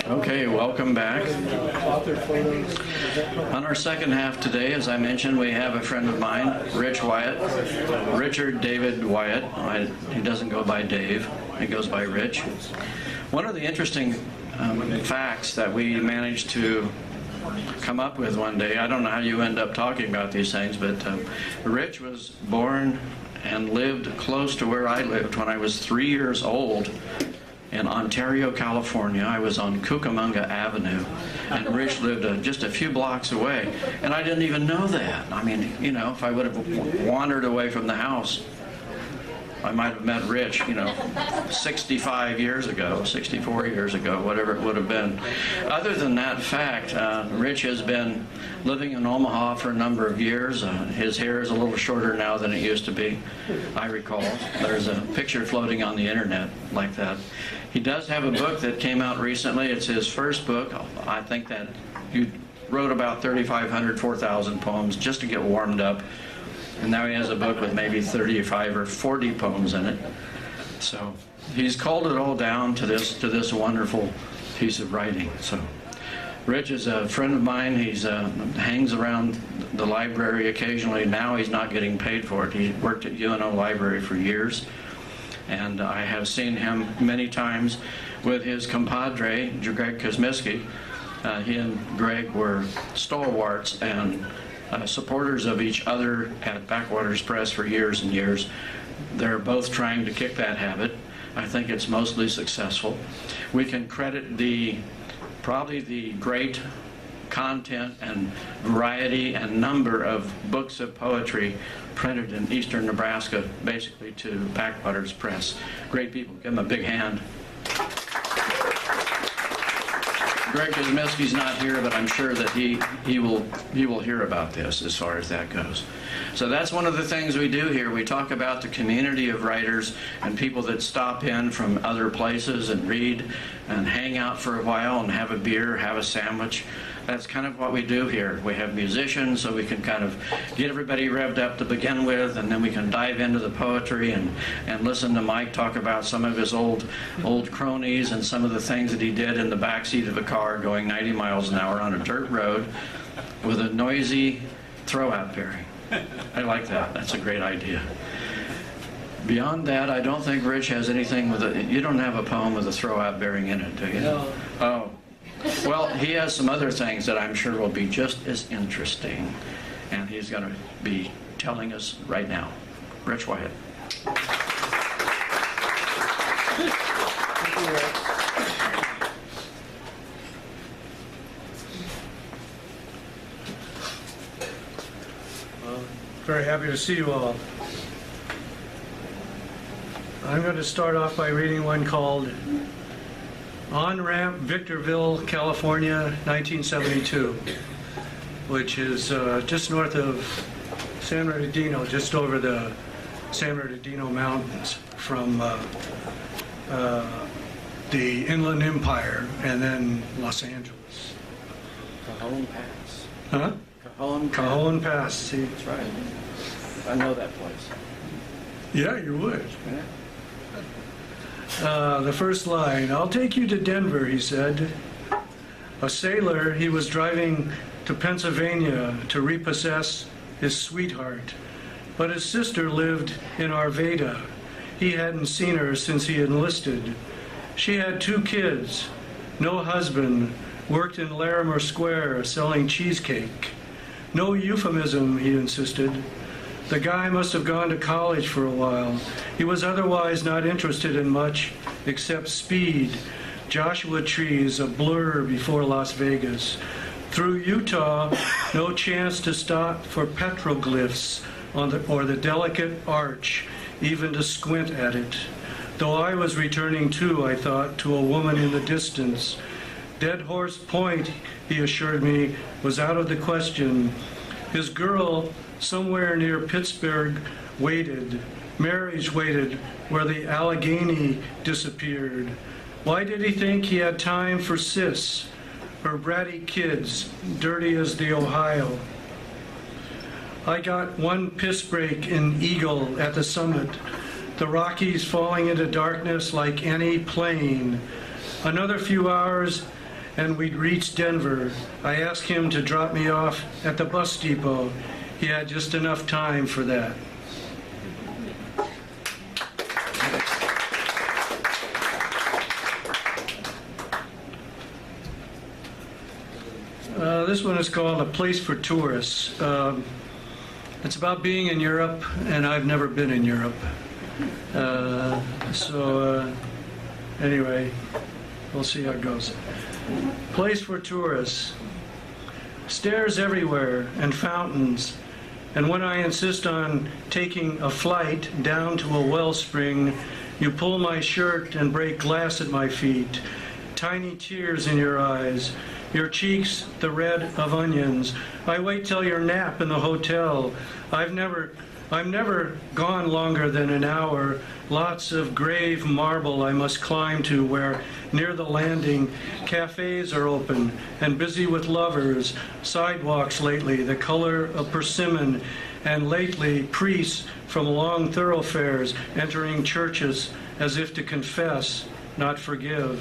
Okay, welcome back. On our second half today, as I mentioned, we have a friend of mine, Richard David Wyatt. He doesn't go by Dave, he goes by Rich. One of the interesting facts that we managed to come up with one day, I don't know how you end up talking about these things, but Rich was born and lived close to where I lived when I was 3 years old in Ontario, California. I was on Cucamonga Avenue, and Rich lived just a few blocks away, and I didn't even know that. I mean, you know, if I would have wandered away from the house, I might have met Rich, 65 years ago, 64 years ago, whatever it would have been. Other than that fact, Rich has been living in Omaha for a number of years. His hair is a little shorter now than it used to be, I recall. There's a picture floating on the internet like that. He does have a book that came out recently. It's his first book. I think that you wrote about 3,500, 4,000 poems just to get warmed up. And now he has a book with maybe 35 or 40 poems in it. So he's culled it all down to this wonderful piece of writing. So Rich is a friend of mine. He's hangs around the library occasionally. Now he's not getting paid for it. He worked at UNO Library for years. And I have seen him many times with his compadre, Greg Kosmiski. He and Greg were stalwarts and supporters of each other at Backwaters Press for years and years. They're both trying to kick that habit. I think it's mostly successful. We can credit probably the great content and variety and number of books of poetry printed in eastern Nebraska, basically to Backwaters Press. Great people. Give them a big hand. Greg Kosmiski's not here, but I'm sure that he will hear about this as far as that goes. So that's one of the things we do here. We talk about the community of writers and people that stop in from other places and read and hang out for a while and have a beer, have a sandwich. That's kind of what we do here. We have musicians, so we can kind of get everybody revved up to begin with, and then we can dive into the poetry and listen to Mike talk about some of his old cronies and some of the things that he did in the backseat of a car going 90 miles an hour on a dirt road with a noisy throw-out bearing. I like that. That's a great idea. Beyond that, I don't think Rich has anything with it. You don't have a poem with a throw-out bearing in it, do you? No. Oh. Well, he has some other things that I'm sure will be just as interesting, and he's going to be telling us right now. Rich Wyatt. Very happy to see you all. I'm going to start off by reading one called On Ramp, Victorville, California, 1972, which is just north of San Bernardino, just over the San Bernardino Mountains from the Inland Empire and then Los Angeles. Cajon Pass. Huh? Cajon Pass, see? That's right. I know that place. Yeah, you would. Yeah. The first line, I'll take you to Denver, he said. A sailor, he was driving to Pennsylvania to repossess his sweetheart, but his sister lived in Arvada. He hadn't seen her since he enlisted. She had 2 kids, no husband, worked in Larimer Square selling cheesecake. No euphemism, he insisted. The guy must have gone to college for a while. He was otherwise not interested in much except speed, Joshua trees, a blur before Las Vegas. Through Utah, no chance to stop for petroglyphs or the delicate arch, even to squint at it. Though I was returning too, I thought, to a woman in the distance. Dead Horse Point, he assured me, was out of the question. His girl, somewhere near Pittsburgh, waited. Marriage waited where the Allegheny disappeared. Why did he think he had time for Sis, her bratty kids, dirty as the Ohio? I got one piss break in Eagle at the summit. the Rockies falling into darkness like any plane. Another few hours and we'd reach Denver. I asked him to drop me off at the bus depot. He had just enough time for that. This one is called A Place for Tourists. It's about being in Europe, and I've never been in Europe. Anyway, we'll see how it goes. Place for tourists. Stairs everywhere and fountains. And when I insist on taking a flight down to a wellspring, you pull my shirt and break glass at my feet. Tiny tears in your eyes. Your cheeks the red of onions. I wait till your nap in the hotel. I've never gone longer than an hour. Lots of grave marble I must climb to where, near the landing, cafes are open and busy with lovers. Sidewalks lately, the color of persimmon, and lately priests from long thoroughfares entering churches as if to confess, not forgive.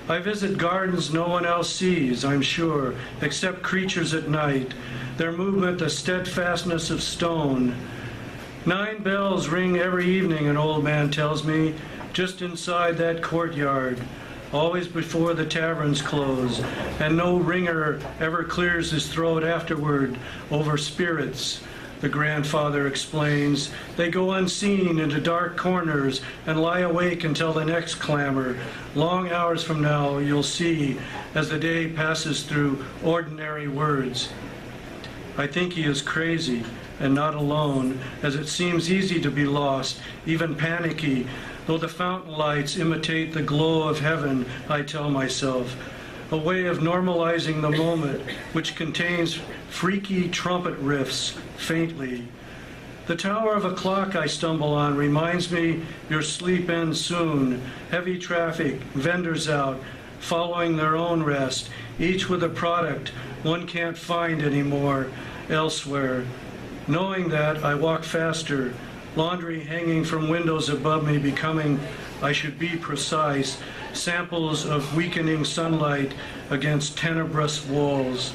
I visit gardens no one else sees, I'm sure, except creatures at night, their movement the steadfastness of stone. 9 bells ring every evening, an old man tells me, just inside that courtyard, always before the taverns close, and no ringer ever clears his throat afterward over spirits. The grandfather explains. They go unseen into dark corners and lie awake until the next clamor. Long hours from now, you'll see, as the day passes through ordinary words. I think he is crazy and not alone, as it seems easy to be lost, even panicky, though the fountain lights imitate the glow of heaven, I tell myself. A way of normalizing the moment, which contains freaky trumpet riffs, faintly. The tower of a clock I stumble on reminds me your sleep ends soon. Heavy traffic, vendors out, following their own rest, each with a product one can't find anymore elsewhere. Knowing that, I walk faster, laundry hanging from windows above me becoming, I should be precise, samples of weakening sunlight against tenebrous walls.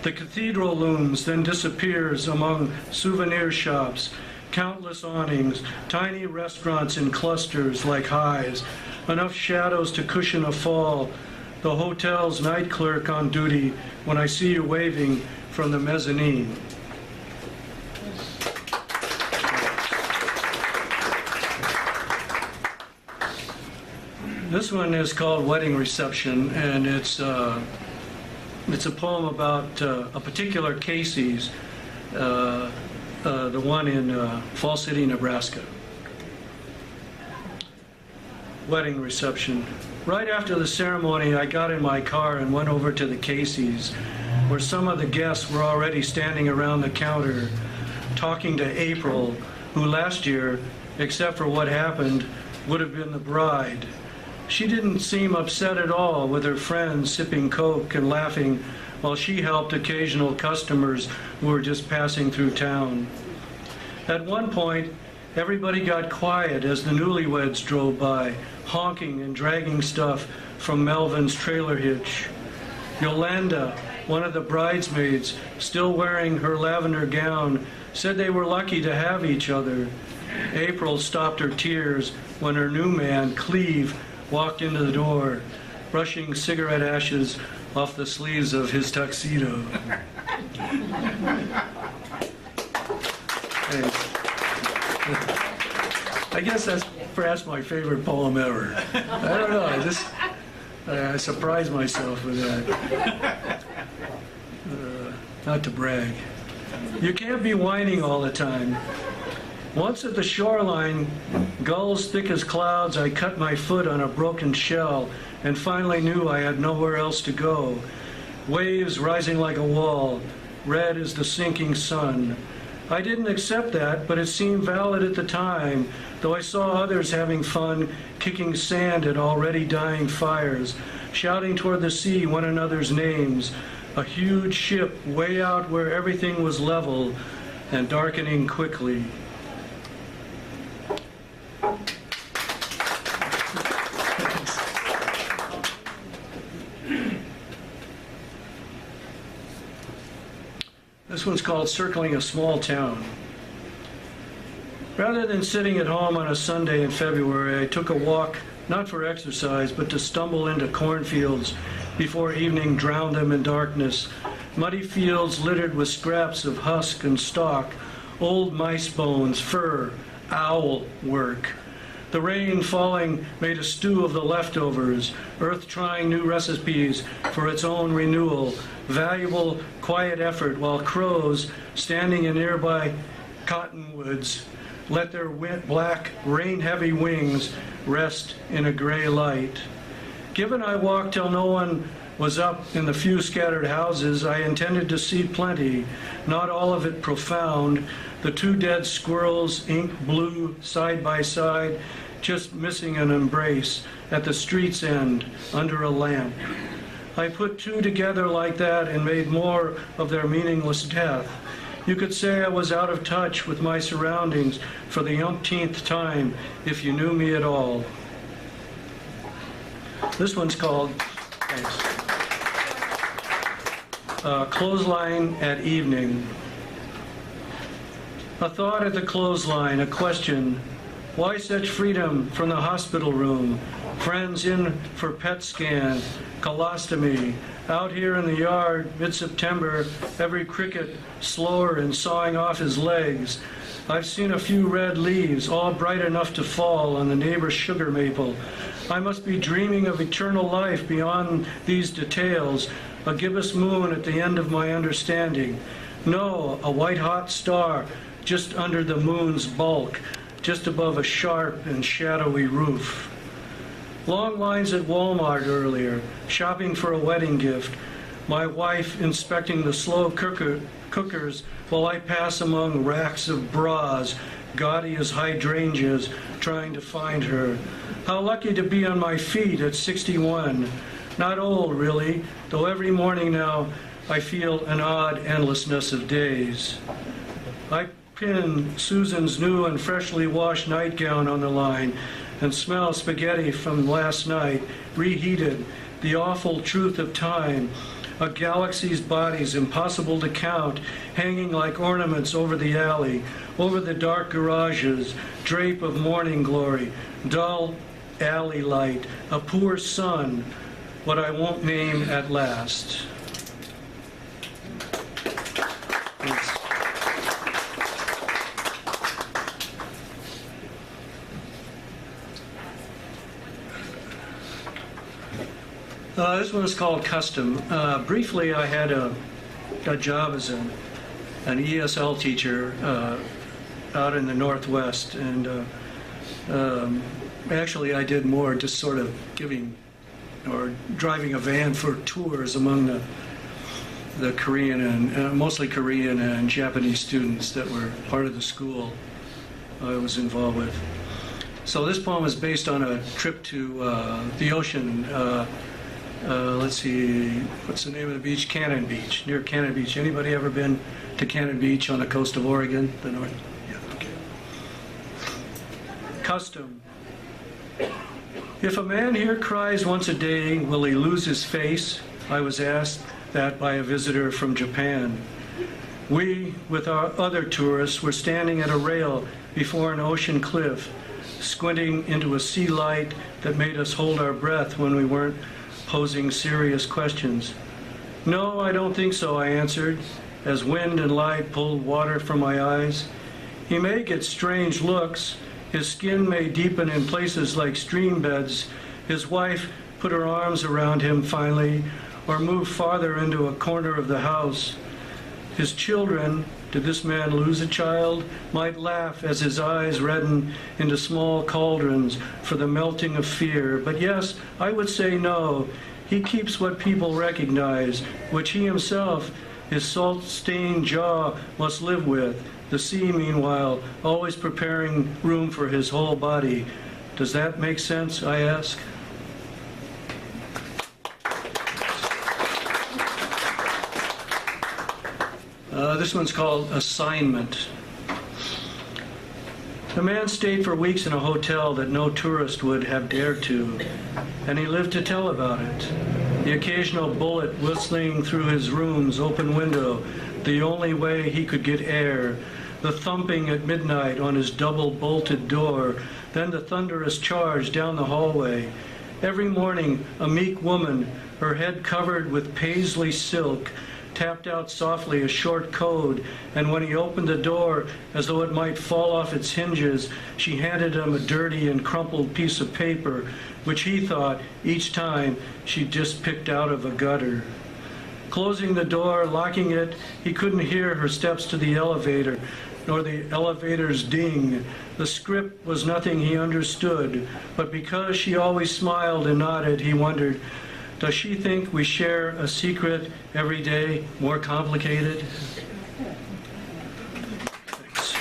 The cathedral looms, then disappears among souvenir shops, countless awnings, tiny restaurants in clusters like hives, enough shadows to cushion a fall, the hotel's night clerk on duty when I see you waving from the mezzanine. This one is called Wedding Reception, and it's a poem about a particular Casey's, the one in Falls City, Nebraska. Wedding Reception. Right after the ceremony, I got in my car and went over to the Casey's, where some of the guests were already standing around the counter talking to April, who last year, except for what happened, would have been the bride. She didn't seem upset at all, with her friends sipping Coke and laughing while she helped occasional customers who were just passing through town. At one point, everybody got quiet as the newlyweds drove by, honking and dragging stuff from Melvin's trailer hitch. Yolanda, one of the bridesmaids, still wearing her lavender gown, said they were lucky to have each other. April stopped her tears when her new man, Cleve, walked into the door, brushing cigarette ashes off the sleeves of his tuxedo. I guess that's perhaps my favorite poem ever. I don't know, I surprised myself with that. Not to brag. You can't be whining all the time. Once at the shoreline, gulls thick as clouds, I cut my foot on a broken shell and finally knew I had nowhere else to go. Waves rising like a wall, red as the sinking sun. I didn't accept that, but it seemed valid at the time, though I saw others having fun, kicking sand at already dying fires, shouting toward the sea one another's names. A huge ship way out where everything was level and darkening quickly. This one's called Circling a Small Town. Rather than sitting at home on a Sunday in February, I took a walk, not for exercise, but to stumble into cornfields before evening drowned them in darkness. Muddy fields littered with scraps of husk and stalk, old mice bones, fur, owl work. The rain falling made a stew of the leftovers, earth trying new recipes for its own renewal, valuable, quiet effort while crows, standing in nearby cottonwoods, let their black, rain-heavy wings rest in a gray light. Given I walked till no one was up in the few scattered houses, I intended to see plenty, not all of it profound, the two dead squirrels, ink blue, side by side, just missing an embrace at the street's end under a lamp. I put two together like that and made more of their meaningless death. You could say I was out of touch with my surroundings for the umpteenth time if you knew me at all. This one's called, Clothesline at Evening. A thought at the clothesline, a question. Why such freedom from the hospital room? Friends in for PET scan, colostomy. Out here in the yard, mid-September, every cricket slower in sawing off his legs. I've seen a few red leaves, all bright enough to fall on the neighbor's sugar maple. I must be dreaming of eternal life beyond these details, a gibbous moon at the end of my understanding. No, a white-hot star just under the moon's bulk, just above a sharp and shadowy roof. Long lines at Walmart earlier, shopping for a wedding gift. My wife inspecting the slow cookers while I pass among racks of bras, gaudy as hydrangeas, trying to find her. How lucky to be on my feet at 61. Not old, really, though every morning now I feel an odd endlessness of days. I pin Susan's new and freshly washed nightgown on the line and smell spaghetti from last night, reheated, the awful truth of time, a galaxy's bodies impossible to count, hanging like ornaments over the alley, over the dark garages, drape of morning glory, dull alley light, a poor sun, what I won't name at last. Thanks. This one is called Custom. Briefly, I had a job as an ESL teacher out in the Northwest, and actually I did more just sort of giving or driving a van for tours among the Korean and mostly Korean and Japanese students that were part of the school I was involved with. So this poem is based on a trip to the ocean. Let's see, what's the name of the beach? Cannon Beach, near Cannon Beach. Anybody ever been to Cannon Beach on the coast of Oregon, the north? Yeah, okay. Custom. If a man here cries once a day, will he lose his face? I was asked that by a visitor from Japan. We, with our other tourists, were standing at a rail before an ocean cliff, squinting into a sea light that made us hold our breath when we weren't posing serious questions. No, I don't think so, I answered, as wind and light pulled water from my eyes. He may get strange looks. His skin may deepen in places like stream beds. His wife put her arms around him finally, or moved farther into a corner of the house. His children, did this man lose a child, might laugh as his eyes redden into small cauldrons for the melting of fear. But yes, I would say no. He keeps what people recognize, which he himself, his salt-stained jaw, must live with. The sea, meanwhile, always preparing room for his whole body. Does that make sense, I ask? This one's called Assignment. The man stayed for weeks in a hotel that no tourist would have dared to, and he lived to tell about it. The occasional bullet whistling through his room's open window, the only way he could get air, the thumping at midnight on his double-bolted door, then the thunderous charge down the hallway. Every morning, a meek woman, her head covered with paisley silk, tapped out softly a short code, and when he opened the door, as though it might fall off its hinges, she handed him a dirty and crumpled piece of paper, which he thought, each time, she'd just picked out of a gutter. Closing the door, locking it, he couldn't hear her steps to the elevator, nor the elevator's ding. The script was nothing he understood, but because she always smiled and nodded, he wondered, does she think we share a secret every day, more complicated? Thanks.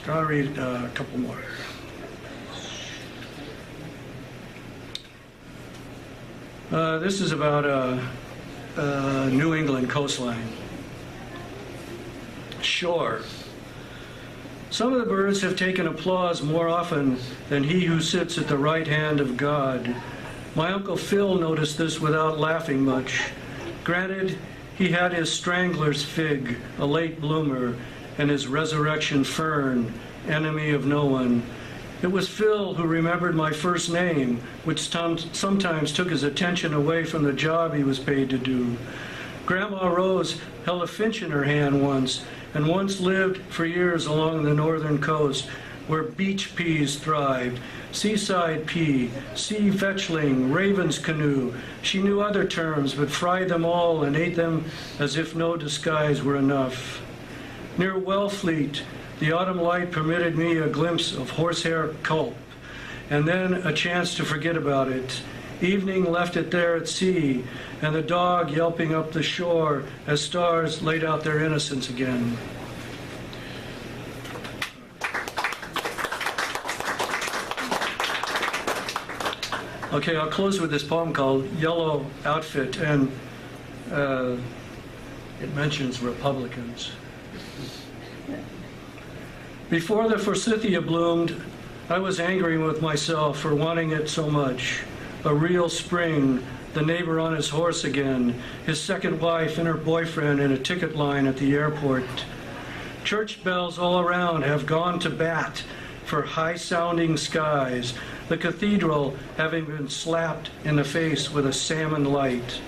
I'll read a couple more. This is about a New England coastline. Shore. Some of the birds have taken applause more often than he who sits at the right hand of God. My Uncle Phil noticed this without laughing much. Granted, he had his strangler's fig, a late bloomer, and his resurrection fern, enemy of no one. It was Phil who remembered my first name, which sometimes took his attention away from the job he was paid to do. Grandma Rose held a finch in her hand once, and once lived for years along the northern coast, where beach peas thrived, seaside pea, sea vetchling, raven's canoe. She knew other terms, but fried them all and ate them as if no disguise were enough. Near Wellfleet, the autumn light permitted me a glimpse of horsehair culp, and then a chance to forget about it. Evening left it there at sea, and the dog yelping up the shore as stars laid out their innocence again. Okay, I'll close with this poem called Yellow Outfit, and it mentions Republicans. Before the forsythia bloomed, I was angry with myself for wanting it so much. A real spring, the neighbor on his horse again, his second wife and her boyfriend in a ticket line at the airport. Church bells all around have gone to bat for high-sounding skies, the cathedral having been slapped in the face with a salmon light.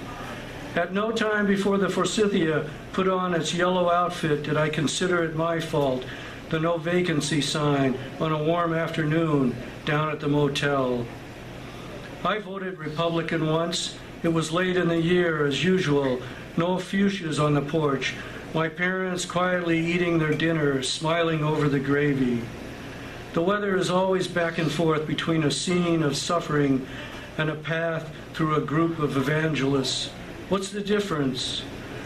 At no time before the forsythia put on its yellow outfit did I consider it my fault, the no vacancy sign on a warm afternoon down at the motel. I voted Republican once. It was late in the year, as usual. No fuchsias on the porch. My parents quietly eating their dinner, smiling over the gravy. The weather is always back and forth between a scene of suffering and a path through a group of evangelists. What's the difference?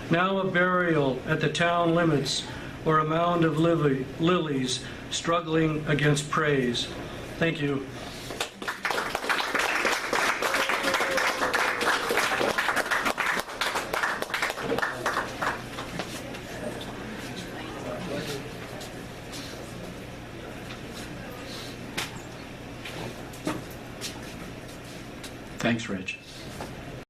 Now a burial at the town limits, or a mound of lilies struggling against praise. Thank you. Thanks, Rich.